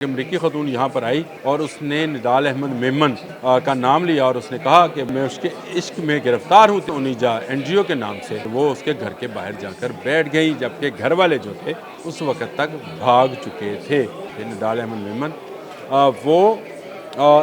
अमरीकी खतून यहाँ पर आई और उसने निडाल अहमद मेमन का नाम लिया और उसने कहा कि मैं उसके इश्क में गिरफ्तार हूँ। तो उनीजा एनजीओ के नाम से वो उसके घर के बाहर जाकर बैठ गई, जबकि घर वाले जो थे उस वक़्त तक भाग चुके थे। निडाल अहमद मेमन वो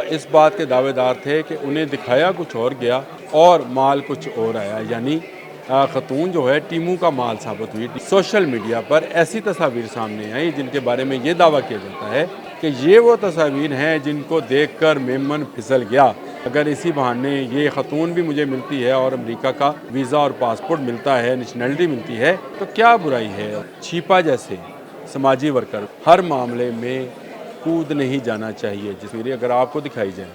इस बात के दावेदार थे कि उन्हें दिखाया कुछ और गया और माल कुछ और आया, यानी खतून जो है टीमू का माल साबित हुई। सोशल मीडिया पर ऐसी तस्वीर सामने आई जिनके बारे में ये दावा किया जाता है कि ये वो तस्वीर हैं जिनको देखकर मेमन फिसल गया। अगर इसी बहाने ये खतून भी मुझे मिलती है और अमेरिका का वीज़ा और पासपोर्ट मिलता है, नेशनलिटी मिलती है, तो क्या बुराई है। छिपा जैसे समाजी वर्कर हर मामले में कूद नहीं जाना चाहिए। तस्वीरें अगर आपको दिखाई जाए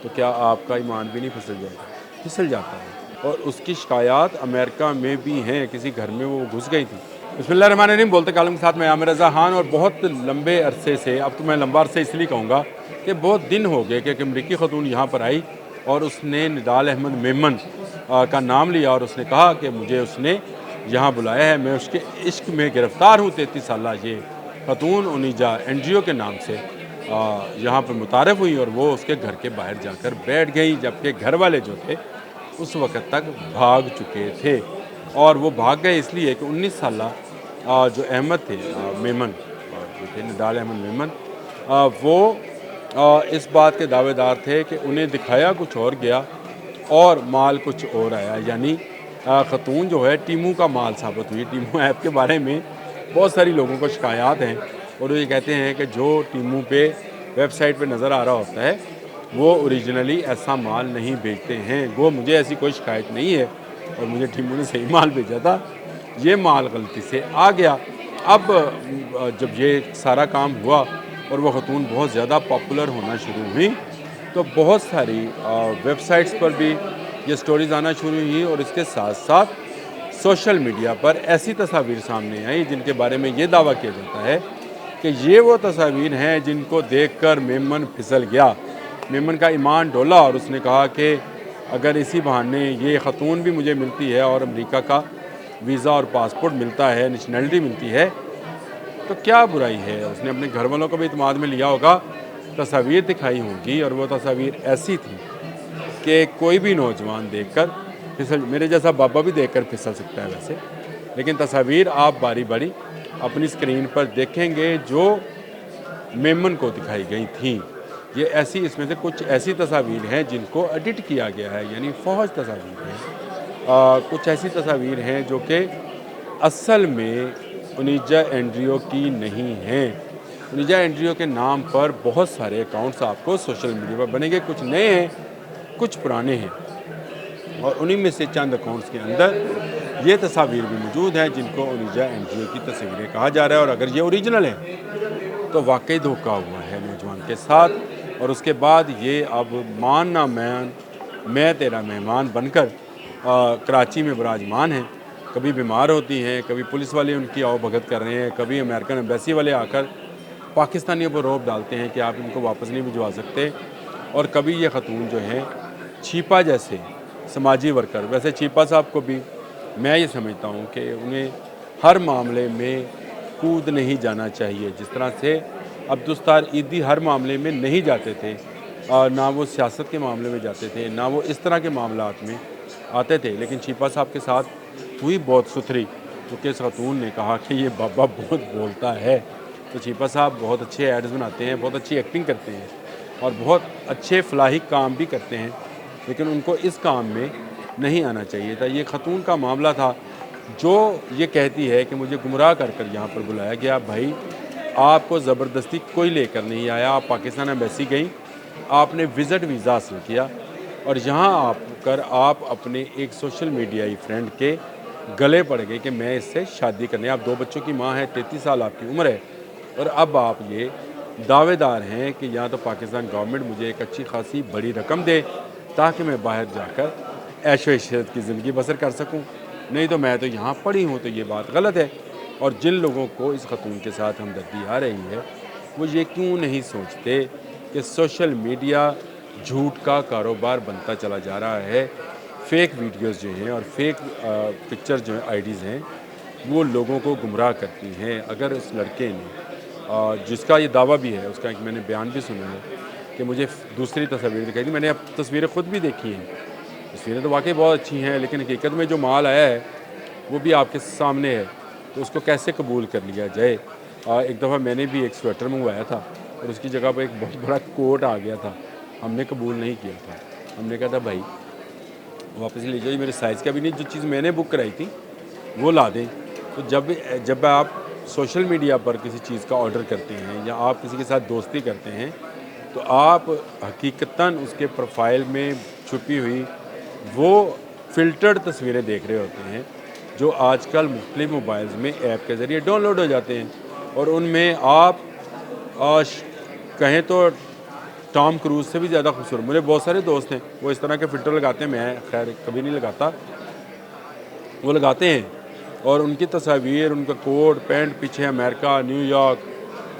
तो क्या आपका ईमान भी नहीं फिसल जाएगा? फिसल जाता है। और उसकी शिकायत अमेरिका में भी हैं, किसी घर में वो घुस गई थी। बिस्मिल्लाहिर्रहमानिर्रहीम बोलते कालम के साथ मैं आमिर रज़ा खान। और बहुत लंबे अरसे से, अब तो मैं लंबा अरसे इसलिए कहूँगा कि बहुत दिन हो गए कि अमरीकी खतून यहाँ पर आई और उसने निडाल अहमद मेमन का नाम लिया और उसने कहा कि मुझे उसने यहाँ बुलाया है, मैं उसके इश्क में गिरफ्तार हूँ। 33 साल ये खतून उनीजा एनजीओ के नाम से यहाँ पर मुतारफ़ हुई और वो उसके घर के बाहर जाकर बैठ गई, जबकि घर वाले जो थे उस वक़्त तक भाग चुके थे। और वो भाग गए इसलिए कि 19 साल जो अहमद थे मेमन जो थे निडाल अहमद मेमन वो इस बात के दावेदार थे कि उन्हें दिखाया कुछ और गया और माल कुछ और आया, यानी खतून जो है टीमू का माल साबित हुई। टीमू ऐप के बारे में बहुत सारी लोगों को शिकायत हैं और वो ये कहते हैं कि जो टीमू पे वेबसाइट पे नज़र आ रहा होता है वो ओरिजिनली ऐसा माल नहीं भेजते हैं। वो मुझे ऐसी कोई शिकायत नहीं है और मुझे टीमू ने सही माल भेजा था, ये माल गलती से आ गया। अब जब ये सारा काम हुआ और वो खतून बहुत ज़्यादा पॉपुलर होना शुरू हुई तो बहुत सारी वेबसाइट्स पर भी ये स्टोरीज़ आना शुरू हुई और इसके साथ साथ सोशल मीडिया पर ऐसी तस्वीर सामने आई जिनके बारे में ये दावा किया जाता है कि ये वो तस्वीर हैं जिनको देखकर मेमन फिसल गया। मेमन का ईमान डोला और उसने कहा कि अगर इसी बहाने ये खतून भी मुझे मिलती है और अमेरिका का वीज़ा और पासपोर्ट मिलता है, नेशनलिटी मिलती है, तो क्या बुराई है। उसने अपने घर वालों को भी इत्मीनान में लिया होगा, तस्वीर दिखाई होगी और वो तस्वीर ऐसी थी कि कोई भी नौजवान देखकर फिसल, मेरे जैसा बाबा भी देखकर फिसल सकता है वैसे, लेकिन तस्वीर आप बारी बारी अपनी स्क्रीन पर देखेंगे जो मेमन को दिखाई गई थी। ये ऐसी, इसमें से कुछ ऐसी तस्वीर हैं जिनको एडिट किया गया है, यानी फौज तस्वीर हैं। कुछ ऐसी तस्वीर हैं जो कि असल में उनीजा एनजीओ की नहीं हैं। उनीजा एनजीओ के नाम पर बहुत सारे अकाउंट्स आपको सोशल मीडिया पर बनेंगे, कुछ नए हैं कुछ पुराने हैं और उन्हीं में से चंद अकाउंट्स के अंदर ये तस्वीर भी मौजूद हैं जिनको उनीजा एनजीओ की तस्वीरें कहा जा रहा है। और अगर ये ओरिजिनल है तो वाकई धोखा हुआ है नौजवान के साथ। और उसके बाद ये अब मान ना मान मैं तेरा मेहमान बनकर कराची में विराजमान हैं। कभी बीमार होती हैं, कभी पुलिस वाले उनकी आओ भगत कर रहे हैं, कभी अमेरिकन एम्बेसी वाले आकर पाकिस्तानियों पर रोब डालते हैं कि आप इनको वापस नहीं भिजवा सकते। और कभी ये खतून जो हैं छिपा जैसे समाजी वर्कर, वैसे छिपा साहब को भी मैं ये समझता हूँ कि उन्हें हर मामले में कूद नहीं जाना चाहिए। जिस तरह से अब्दुस्तार ईदी हर मामले में नहीं जाते थे, ना वो सियासत के मामले में जाते थे, ना वो इस तरह के मामलात में आते थे, लेकिन छिपा साहब के साथ हुई बहुत सुथरी क्योंकि इस खतून ने कहा कि ये बाबा बहुत बोलता है। तो छिपा साहब बहुत अच्छे एड्स बनाते हैं, बहुत अच्छी एक्टिंग करते हैं और बहुत अच्छे फलाही काम भी करते हैं, लेकिन उनको इस काम में नहीं आना चाहिए था। ये खतून का मामला था जो ये कहती है कि मुझे गुमराह कर कर यहाँ पर बुलाया गया। भाई आपको ज़बरदस्ती कोई लेकर नहीं आया, आप पाकिस्तान एम्बेसी गई, आपने विज़िट वीज़ा हासिल किया और यहाँ आकर आप अपने एक सोशल मीडियाई फ्रेंड के गले पड़ गए कि मैं इससे शादी करनी है। आप 2 बच्चों की माँ है, 33 साल आपकी उम्र है और अब आप ये दावेदार हैं कि या तो पाकिस्तान गवर्नमेंट मुझे एक अच्छी खासी बड़ी रकम दे ताकि मैं बाहर जाकर ऐशो इशरत की ज़िंदगी बसर कर सकूं, नहीं तो मैं तो यहाँ पड़ी हूँ। तो ये बात गलत है। और जिन लोगों को इस खतून के साथ हमदर्दी आ रही है वो ये क्यों नहीं सोचते कि सोशल मीडिया झूठ का कारोबार बनता चला जा रहा है। फेक वीडियोस जो हैं और फेक पिक्चर जो आईडीज़ हैं वो लोगों को गुमराह करती हैं। अगर उस लड़के ने جس کا یہ دعویٰ بھی ہے، اس کا ایک میں نے بیان بھی سنا ہے کہ مجھے دوسری تصاویر دکھائی تھی۔ میں نے اب تصویریں خود بھی دیکھی ہیں، تصویریں تو واقعی بہت اچھی ہیں، لیکن حقیقت میں جو مال آیا ہے وہ بھی آپ کے سامنے ہے، تو اس کو کیسے قبول کر لیا جائے۔ ایک دفعہ میں نے بھی ایک سویٹر منگوایا تھا اور اس کی جگہ پہ ایک بہت بڑا کوٹ آ گیا تھا، ہم نے قبول نہیں کیا تھا۔ ہم نے کہا تھا بھائی واپس لے جائیے، میرے سائز کا بھی نہیں، جو چیز میں نے بک کرائی تھی وہ لا دیں۔ تو جب آپ سوشل میڈیا پر کسی چیز کا آرڈر کرتے ہیں یا آپ کسی کے ساتھ دوستی کرتے ہیں تو آپ حقیقتاً اس کے پروفائل میں چھپی ہوئی وہ فلٹرڈ تصویریں دیکھ رہے ہوتے ہیں جو آج کل مختلف موبائلز میں ایپ کے ذریعے ڈاؤن لوڈ ہو جاتے ہیں، اور ان میں آپ کہیں تو ٹام کروز سے بھی زیادہ خوبصورت، مجھے بہت سارے دوست ہیں وہ اس طرح کے فلٹر لگاتے ہیں، میں خیر کبھی نہیں لگاتا، وہ لگاتے ہیں اور ان کی تصاویر، ان کا کوٹ پینٹ، پیچھے امریکہ، نیو یارک،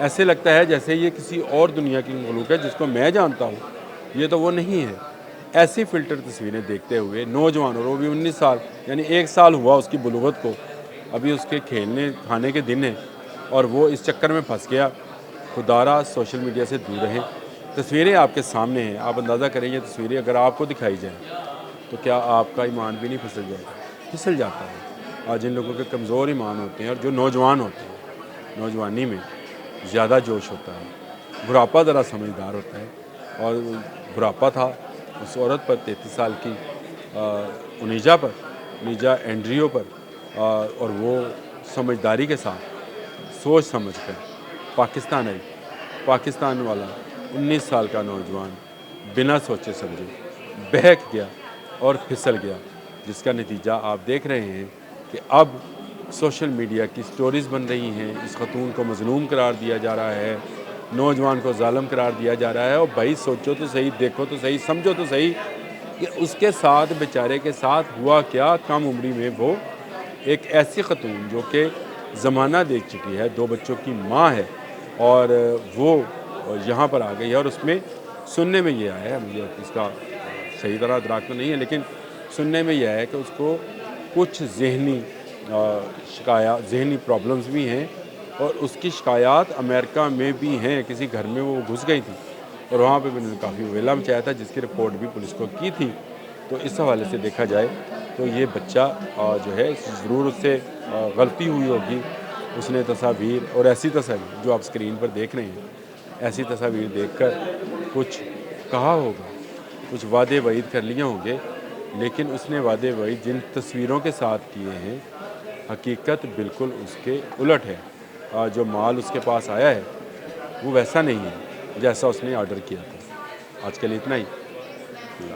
ایسے لگتا ہے جیسے یہ کسی اور دنیا کی مخلوق ہے جس کو میں جانتا ہوں، یہ تو وہ نہیں ہے۔ ایسی فلٹر تصویریں دیکھتے ہوئے نوجوان، اور وہ بھی 19 سال، یعنی 1 سال ہوا اس کی بلوغت کو، ابھی اس کے کھیلنے کھانے کے دن ہیں اور وہ اس چکر میں پھنس گیا۔ خدارہ سوشل میڈیا سے دور رہیں، تصویریں آپ کے سامنے ہیں، آپ اندازہ کریں یہ تصویریں اگر آپ کو دکھائی جائیں تو کیا آپ کا ایمان بھی نہیں پھسل جائے گا؟ پھسل جاتا ہے۔ آج جن لوگوں کے کمزور ایمان ہوتے ہیں اور جو نوجوان ہوتے ہیں، نوجوانی میں زیادہ جوش ہوتا ہے، بڑھاپا ذرا سمجھدار ہوتا ہے، اور بڑھاپا تھا اس عورت پر 33 سال کی انیجا اینڈریو پر، اور وہ سمجھداری کے ساتھ سوچ سمجھ کر پاکستان آئی، پاکستان والا 19 سال کا نوجوان بنا سوچے سمجھے بہک گیا اور پھسل گیا، جس کا نتیجہ آپ دیکھ رہے ہیں کہ اب سوشل میڈیا کی سٹوریز بن رہی ہیں، اس خاتون کو مظلوم قرار دیا جا رہا ہے، نوجوان کو ظالم قرار دیا جا رہا ہے، اور بھائی سوچو تو صحیح، دیکھو تو صحیح، سمجھو تو صحیح کہ اس کے ساتھ بیچارے کے ساتھ ہوا کیا۔ کم عمری میں وہ ایک ایسی خاتون جو کہ زمانہ دیکھ چکی ہے، 2 بچوں کی ماں ہے، اور وہ یہاں پر آ گئی ہے، اور اس میں سننے میں یہ آیا ہے، مجھے اس کا صحیح طرح ادراک تو نہیں ہے، لیکن سننے میں یہ ہے کہ اس کو کچھ ذہنی پرابلمز بھی ہیں، اور اس کی شکایات امریکہ میں بھی ہیں، کسی گھر میں وہ گھس گئی تھی اور وہاں پہ انہوں نے کافی ویلا مچایا تھا، جس کی رپورٹ بھی پولیس کو کی تھی۔ تو اس حوالے سے دیکھا جائے تو یہ بچہ جو ہے ضرور اس سے غلطی ہوئی ہوگی، اس نے تصاویر، اور ایسی تصاویر جو آپ اسکرین پر دیکھ رہے ہیں، ایسی تصاویر دیکھ کر کچھ کہا ہوگا، کچھ وعدے وعید کر لیے ہوں گے، لیکن اس نے وعدے وعید جن تصویروں کے ساتھ کیے ہیں حقیقت بالکل اس کے الٹ ہے۔ جو مال اس کے پاس آیا ہے وہ ویسا نہیں ہے جیسا اس نے آرڈر کیا تھا۔ آج کے لیے اتنا ہی۔ اللہ